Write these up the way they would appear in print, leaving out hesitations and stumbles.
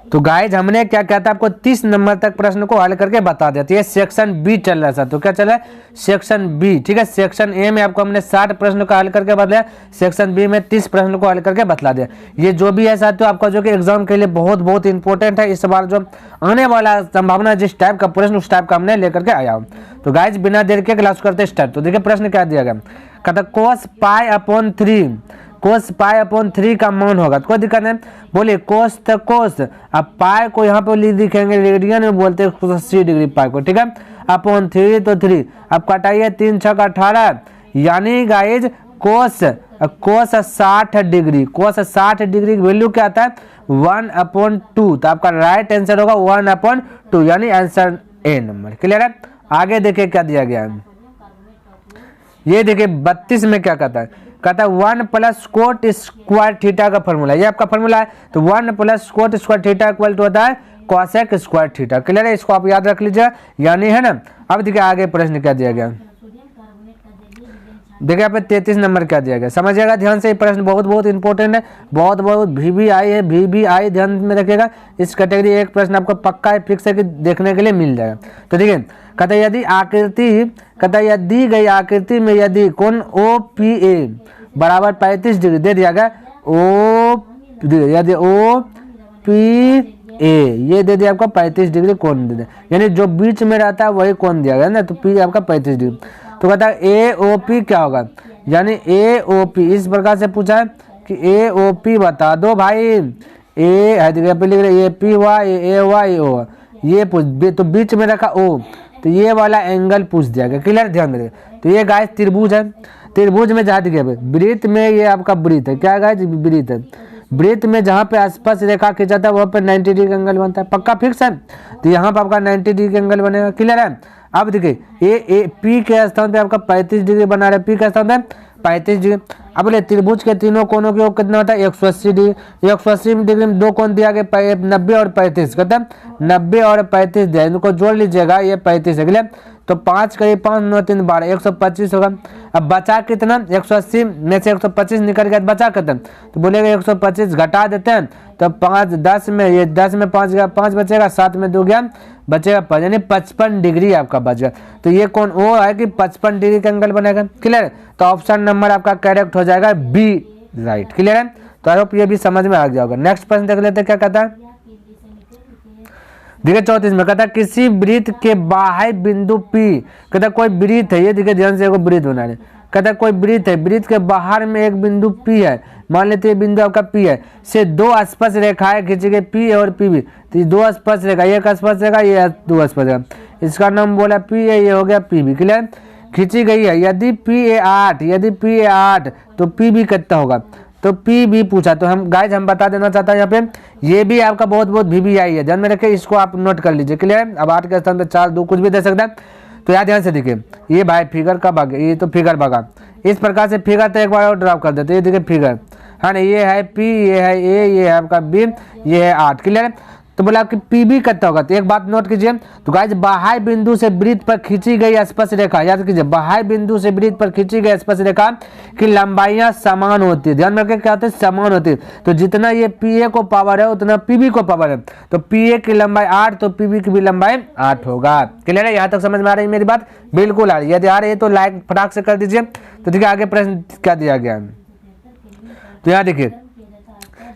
तो गाइज हमने क्या किया था, आपको 30 नंबर तक प्रश्न को हल करके बता दिया। तो ये सेक्शन बी चल रहा था, तो क्या चला है सेक्शन बी, ठीक है। सेक्शन ए में आपको हमने 60 प्रश्न को हल करके बतलाया, सेक्शन बी में 30 प्रश्न को हल करके बतला दिया। ये जो भी है साथियों आपका जो कि एग्जाम के लिए बहुत बहुत इंपॉर्टेंट है। इस बार जो आने वाला संभावना जिस टाइप का प्रश्न उस टाइप का हमने लेकर के आया हूँ। तो गाइज बिना देर के क्लास करते स्टार्ट। तो देखिए प्रश्न क्या दिया गया, कहता cos π/3, cos π/3 का मान होगा, तो कोई दिक्कत नहीं। बोलिए कोस तो कोस, अब पाई को यहाँ पे लिखेंगे रेडियन में, बोलते हैं 80 डिग्री पाई को, ठीक है। अपॉन 3 तो 3, अब कटाइए 3 6 18, यानी गाइज कोस 60 डिग्री, कोस 60 डिग्री की वैल्यू क्या आता है 1/2। तो आपका राइट आंसर होगा 1/2, यानी आंसर ए नंबर। क्लियर है। आगे देखिए क्या दिया गया है, ये देखिए 32 में क्या कहता है, कहता है 1 + कोट स्क्वायर थीटा का फॉर्मूला, ये आपका फॉर्मूला है। तो 1 + cot square theta equal to होता है कॉसेक स्क्वायर थीटा। क्लियर है, इसको आप याद रख लीजिए, यानी है ना। अब देखिए आगे प्रश्न क्या दिया गया, देखिए यहाँ पे 33 नंबर क्या दिया गया, समझिएगा ध्यान से। ये प्रश्न बहुत बहुत इंपॉर्टेंट है, बहुत बहुत VBI है, VBI ध्यान में रखिएगा। इस कैटेगरी एक प्रश्न आपको पक्का है, फिक्स है कि देखने के लिए मिल जाएगा। तो देखिए कहता है यदि आकृति, कहता है यदि गई आकृति में यदि कोण OPA बराबर 35 डिग्री दे दिया गया, यदि OPA ये दे दिया आपका 35 डिग्री कोण दे दिया, यानी जो बीच में रहता है वही कोण दिया गया ना, तो P आपका 35 डिग्री। तो कहता है AOP क्या होगा, यानी AOP इस प्रकार से पूछा है कि AOP बता दो भाई। ए पे लिख रहे AP हुआ, A हुआ, A हुआ, ये पूछ, तो बीच में रखा O, तो ये वाला एंगल पूछ दिया गया। क्लियर, ध्यान रखिए। तो ये गाइस त्रिभुज है, त्रिभुज में जहाँ दिखे वृत्त में ये आपका वृत्त है, क्या गाइस वृत्त है। वृत्त में जहाँ पे आसपास रेखा खींचाता है वहाँ पे 90 डिग्री का एंगल बनता है, पक्का फिक्स है। तो यहाँ पे आपका 90 डिग्री का एंगल बनेगा। क्लियर है। अब देखिए P के स्थान पे आपका 35 डिग्री बना रहे, P के स्थान पे 35 डिग्री। अब बोले त्रिभुज के तीनों कोणों के योग कितना होता है 180 डिग्री। 180 डिग्री में दो कोण दिया गया 90 और 35, कहते हैं 90 और 35 दिया, इनको जोड़ लीजिएगा, ये 35 है। क्लियर। तो 5 करीब 5 9 3 12 125 होगा। अब बचा कितना 180 में से 125 निकल गया, बचा कितना, तो बोलेगा 125 घटा देते हैं, तो 5 10 में, ये 10 में 5 गया 5 बचेगा, 7 में 2 गया बचेगा 5, यानी 55 डिग्री आपका बच गया। तो ये कौन वो है कि 55 डिग्री का एंगल बनेगा। क्लियर। तो ऑप्शन नंबर आपका करेक्ट हो जाएगा बी, राइट। क्लियर है। तो आई होप ये भी समझ में आ गया होगा। नेक्स्ट प्रश्न देख लेते हैं क्या कहता है। देखिए 34 में कहता है किसी वृत्त के बाह्य बिंदु P, कहता कोई वृत्त है, ये देखिए ध्यान से, वृत्त बना रहे, कहता कोई वृत्त है, वृत्त के बाहर में एक बिंदु P है, मान लेते हैं बिंदु आपका P है, से दो स्पर्श रेखाएं खींची गई P और PB। तो दो स्पर्श रेखा, एक स्पर्श रेखा, ये दो स्पर्श रेखा, इसका नाम बोला P है, ये हो गया PB। क्लियर। खींची गई है, यदि P 8 तो PB कितना होगा, तो P भी पूछा। तो हम गाइज हम बता देना चाहता हूँ यहाँ पे, ये भी आपका बहुत बहुत VBI है, ध्यान में रखिए, इसको आप नोट कर लीजिए। क्लियर है। अब 8 के स्थान पे 4 2 कुछ भी दे सकता है। तो यार ध्यान से देखिए, ये भाई फिगर का भाग, ये तो फिगर भागा, इस प्रकार से फिगर तो एक बार और ड्रॉप कर देते। ये देखिए फिगर है ना, ये है P, ये है A, ये है आपका B, ये है 8। क्लियर है। तो बोला आपकी PB कितना होगा, तो एक बात नोट कीजिए। तो गाइज बाह्य बिंदु से वृत्त पर खींची गई स्पर्श रेखा, याद कीजिए बाह्य बिंदु से वृत्त पर खींची गई स्पर्श रेखा की लंबाइयां समान होती है। ध्यान में रखिए क्या होते हैं, समान होती है। तो जितना ये PA को पावर है उतना PB को पावर है। तो PA की लंबाई 8 तो PB की भी लंबाई 8 होगा। क्लियर है। यहाँ तक समझ में आ रही है मेरी बात, बिल्कुल आ रही है। यदि आ रही है तो लाइक फटाक से कर दीजिए। तो देखिए आगे प्रश्न क्या दिया गया, तो यहाँ देखिए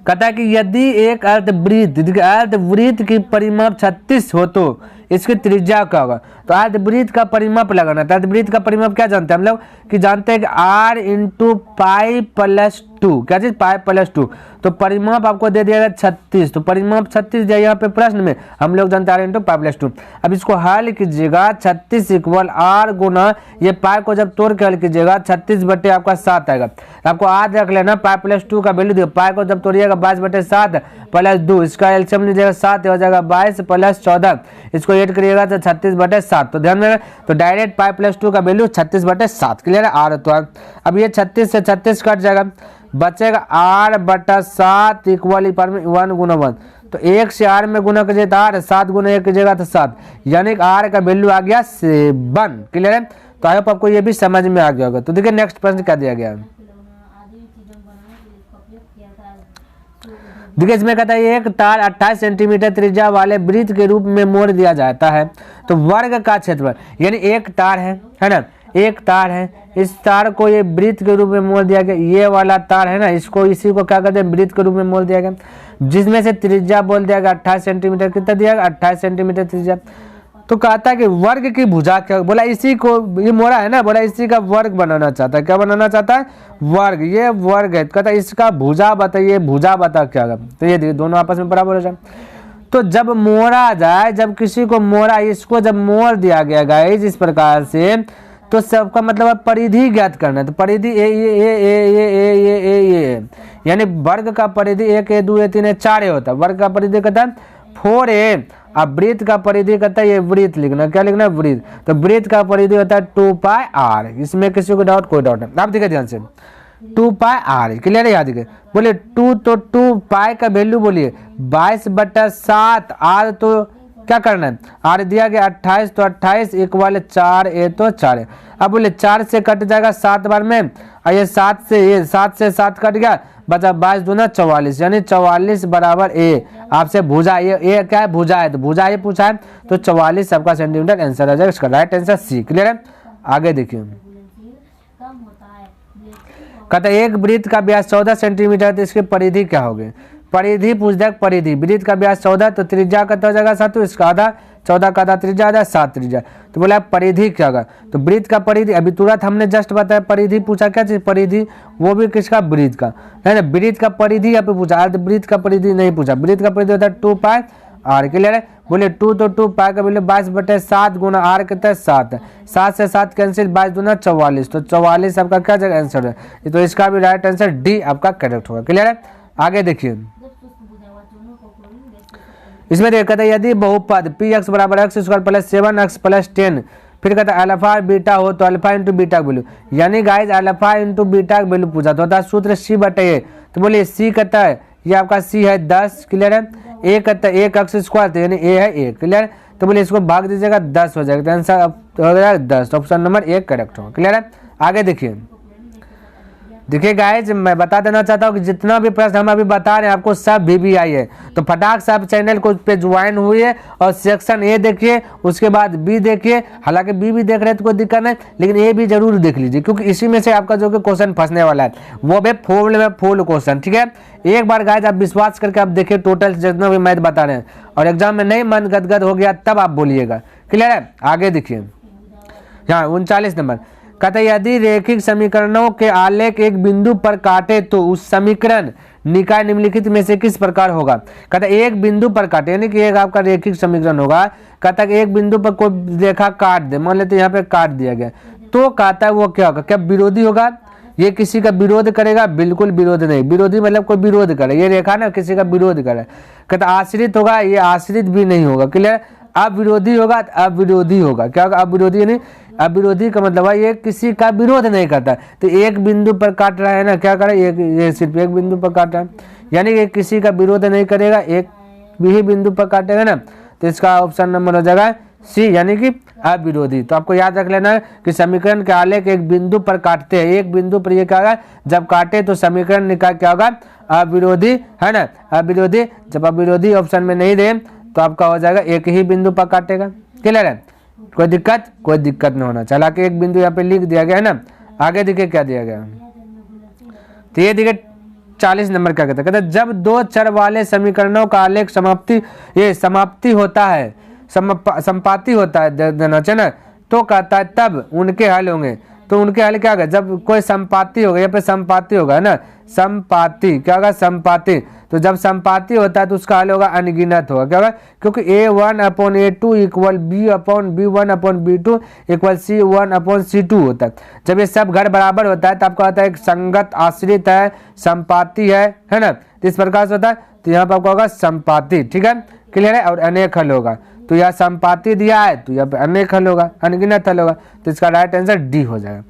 कहता है कि यदि एक अर्धवृत्त की परिमाप 36 हो तो इसकी त्रिज्या क्या होगा। तो अर्धवृत्त का परिमाप लगाना था। अर्धवृत्त का परिमाप क्या जानते हैं हम लोग, कि जानते हैं कि R × π+2, क्या चीज π+2। तो परिमाप आपको दे दिया गया 36, तो परिमाप 36 दिया यहाँ पे प्रश्न में, हम लोग जानते हैं R × π+2। अब इसको हल कीजिएगा, 36 = R गुना ये पाई को जब तोड़ के हल कीजिएगा 36 बटे आपका 7 आएगा। आपको याद रख लेना π+2 का वैल्यू दिया, पाई को जब तोड़िएगा 22 बटे 7 + 2, इसका एलसीएम लीजिएगा 7 हो जाएगा 22 + 14, इसको ऐड करिएगा तो 36 बटे 7। तो ध्यान में, तो डायरेक्ट π+2 का वैल्यू 36 बटे 7। क्लियर है। R तो अब ये 36 से 36 कट जाएगा, बचेगा R बटा 7 इक्वल 1 गुना 1। तो 1 से R में गुना कीजिए तो R, 7 गुना 1 कीजिएगा तो 7, यानी R का वैल्यू आ गया 7। क्लियर है। तो आई होप आपको ये भी समझ में आ गया होगा। तो देखिए नेक्स्ट प्रश्न क्या दिया गया है। देखिए इसमें कहता है एक तार 28 सेंटीमीटर त्रिज्या वाले वृत्त के रूप में मोड़ दिया जाता है तो वर्ग का क्षेत्रफल, यानी एक तार है ना, एक तार है, इस तार को ये वृत्त के रूप में मोड़ दिया गया, ये वाला तार है ना, इसको इसी को क्या कहते हैं, वृत्त के रूप में मोड़ दिया गया, जिसमें से त्रिज्या बोल दिया गया 28 सेंटीमीटर, कितना दिया गया 28 सेंटीमीटर त्रिज्या। तो कहता है कि वर्ग की भुजा क्या, बोला इसी को ये मोड़ा है ना, बोला इसी का वर्ग बनाना चाहता है, क्या बनाना चाहता है, वर्ग, ये वर्ग है, कहता है इसका भुजा बताइए, भुजा बता क्या होगा, तो ये देखिए दोनों आपस में बराबर हो जाए। तो जब मोड़ा जाए, जब किसी को मोड़ा, इसको जब मोड़ दिया गया गाइस इस प्रकार से, तो सबका मतलब परिधि ज्ञात करना है, तो परिधि ए यानी वर्ग का परिधि 1 A 2 A 3 A 4 A होता है, वर्ग का परिधि कहता है 4A, अब वृत्त का परिधि कहता है ये वृत्त लिखना, क्या लिखना है, वृत्त, तो वृत्त का परिधि होता है 2πr, इसमें किसी को डाउट, कोई डाउट नहीं, आप देखिए ध्यान से 2πr क्लियर है, याद देखिए, बोले 2 तो 2π का वैल्यू बोलिए 22/7, r तो क्या करना है, r दिया गया 28, तो 28 इक्वल 4A तो 4A, अब बोले 4 से कट जाएगा 7 बार में, और ये 7 से 7 कट गया, बचा 22 दूना 44, यानी 44 बराबर A। आपसे भुजा, ये क्या है, भुजा है, तो भुजा ये पूछा है, तो 44 सबका सेंटीमीटर आंसर आ जाएगा, इसका राइट आंसर सी। क्लियर है, आगे देखिए, कहते एक वृत्त का व्यास 14 सेंटीमीटर, तो इसकी परिधि क्या होगी, परिधि पूछ दे, परिधि, वृत्त का व्यास 14, तो त्रिज्या कितना हो जाएगा 7, तो इसका आधा, 14 का आधा त्रिज्या आधा 7 त्रिज्या, तो बोला परिधि क्या होगा, तो वृत्त का परिधि, अभी तुरंत हमने जस्ट बताया परिधि पूछा, क्या चीज परिधि, वो भी किसका, वृत्त का है ना, वृत्त का परिधि यहाँ पे पूछा, अर्ध वृत्त का परिधि नहीं पूछा, वृत्त का परिधि होता है 2πr। क्लियर है, बोले 2 तो 2π का वैल्यू 22/7 गुना r कितना है 7 है, 7 से 7 कैंसिल, 22 दूना 44, तो 44 आपका क्या जगह आंसर है, तो इसका भी राइट आंसर डी आपका करेक्ट होगा। क्लियर है, आगे देखिए, इसमें देखा था यदि बहुपद px बराबर x square plus 7x plus 10, फिर कहता है अल्फा बीटा हो तो अल्फा इंटू बीटा का वैल्यू, यानी गाइज अल्फा इंटू बीटा का वैल्यू पूछा, तो होता है सूत्र c/a, तो बोलिए c कहता है ये आपका c है 10, क्लियर है, a कहता है 1x स्क्वायर, तो यानी a है 1, क्लियर, तो बोलिए इसको भाग दीजिएगा 10 हो जाएगा, तो आंसर हो जाएगा 10, ऑप्शन नंबर 1 करेक्ट होगा। क्लियर है, आगे देखिए, देखिए गाइज मैं बता देना चाहता हूँ कि जितना भी प्रश्न हम अभी बता रहे हैं आपको सब VBI है, तो फटाक से आप चैनल को पे ज्वाइन हुए और सेक्शन A देखिए, उसके बाद B देखिए, हालांकि B भी देख रहे हैं तो कोई दिक्कत नहीं, लेकिन A भी जरूर देख लीजिए, क्योंकि इसी में से आपका जो कि क्वेश्चन फंसने वाला है वो भी फुल क्वेश्चन। ठीक है, एक बार गाइज आप विश्वास करके आप देखिए, टोटल जितना भी मैथ बता रहे हैं, और एग्जाम में नहीं मन गदगद हो गया तब आप बोलिएगा। क्लियर है, आगे देखिए, यहाँ 39 नंबर, कहते यदि रैखिक समीकरणों के आलेख एक बिंदु पर काटे तो उस समीकरण निकाय निम्नलिखित में से किस प्रकार होगा। कहता है एक बिंदु पर काटे, यानी कि एक आपका रैखिक समीकरण होगा, कहता है एक बिंदु पर कोई रेखा काट दे, मान लेते यहाँ पे काट दिया गया, तो कहता है वो क्या होगा, क्या विरोधी होगा, ये किसी का विरोध करेगा, बिल्कुल विरोध नहीं, विरोधी मतलब कोई विरोध करे, ये रेखा ना किसी का विरोध करे। कहता आश्रित होगा, ये आश्रित भी नहीं होगा। क्लियर, अविरोधी होगा, अविरोधी होगा, क्या होगा, अविरोधी, यानी अविरोधी का मतलब है ये किसी का विरोध नहीं करता, तो एक बिंदु पर काट रहा है ना, क्या करे, ये सिर्फ एक बिंदु पर काट रहा है, यानी ये किसी का विरोध नहीं करेगा, एक भी बिंदु पर काटेगा ना, तो इसका ऑप्शन नंबर हो जाएगा सी, यानी कि अविरोधी। तो आपको याद रख लेना है कि समीकरण के आलेख एक बिंदु पर काटते हैं, एक बिंदु पर ये क्या होगा, जब काटे तो समीकरण निकाल क्या होगा, अविरोधी, है ना, अविरोधी। जब अविरोधी ऑप्शन में नहीं दे तो आपका हो जाएगा एक ही बिंदु पर काटेगा। क्लियर है, कोई दिक्कत नहीं होना, चला के एक बिंदु यहाँ पे लिख दिया गया है ना। आगे देखिए क्या दिया गया, तो ये देखिए 40 नंबर क्या कहता है, जब दो चर वाले समीकरणों का आलेख समाप्ति होता है, संपाति होता है देना चाहिए ना, तो कहता है तब उनके हल होंगे। तो उनके हल क्या होगा, जब कोई संपाति होगा, यहाँ पे संपाति होगा, है ना, संपाति क्या होगा, संपाति, तो जब संपाति होता है तो उसका हल होगा अनगिनत होगा, क्या होगा, क्योंकि A1/A2 equal B/B1/B2 equal C1/C2 होता है। जब ये सब घर बराबर होता है तो आपको आता है एक संगत आश्रित है, संपाति है ना, तो इस प्रकार से होता है, तो यहाँ पर आपको होगा संपाति। ठीक है, क्लियर है, और अनेक हल होगा, तो यह संपाति दिया है तो यहाँ पे अनेक हल होगा, अनगिनत हल होगा, तो इसका राइट आंसर डी हो जाएगा।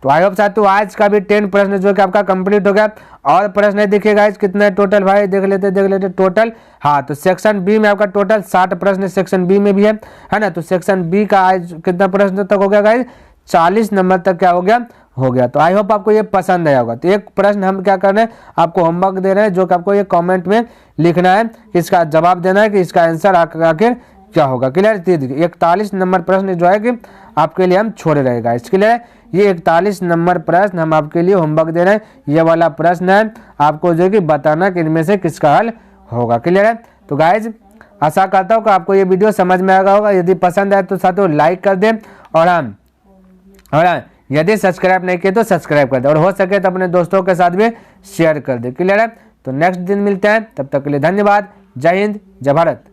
तो आई होप साथियों आज का भी 10 प्रश्न जो कि आपका कंप्लीट हो गया। और प्रश्न देखिएगा कितने टोटल भाई, देख लेते टोटल। हाँ, तो सेक्शन बी में आपका टोटल 60 प्रश्न सेक्शन बी में भी है ना। तो सेक्शन बी का आज कितना प्रश्न तक हो गया गाइस, 40 नंबर तक क्या हो गया, हो गया। तो आई होप आपको ये पसंद आया होगा। तो एक प्रश्न हम क्या कर रहे हैं, आपको होमवर्क दे रहे हैं, जो कि आपको ये कमेंट में लिखना है, इसका जवाब देना है कि इसका आंसर आखिर क्या होगा। क्लियर। 41 नंबर प्रश्न जो है कि आपके लिए हम छोड़े रहेगा। इसके लिए ये 41 नंबर प्रश्न हम आपके लिए होमवर्क दे रहे हैं। ये वाला प्रश्न है, आपको जो है कि बताना कि इनमें से किसका हल होगा। क्लियर है। तो गाइज आशा करता हूँ कि आपको ये वीडियो समझ में आएगा होगा। यदि पसंद आए तो साथियों लाइक कर दें, और यदि सब्सक्राइब नहीं किए तो सब्सक्राइब कर दें, और हो सके तो अपने दोस्तों के साथ भी शेयर कर दें। क्लियर है। तो नेक्स्ट दिन मिलते हैं, तब तक के लिए धन्यवाद। जय हिंद, जय भारत।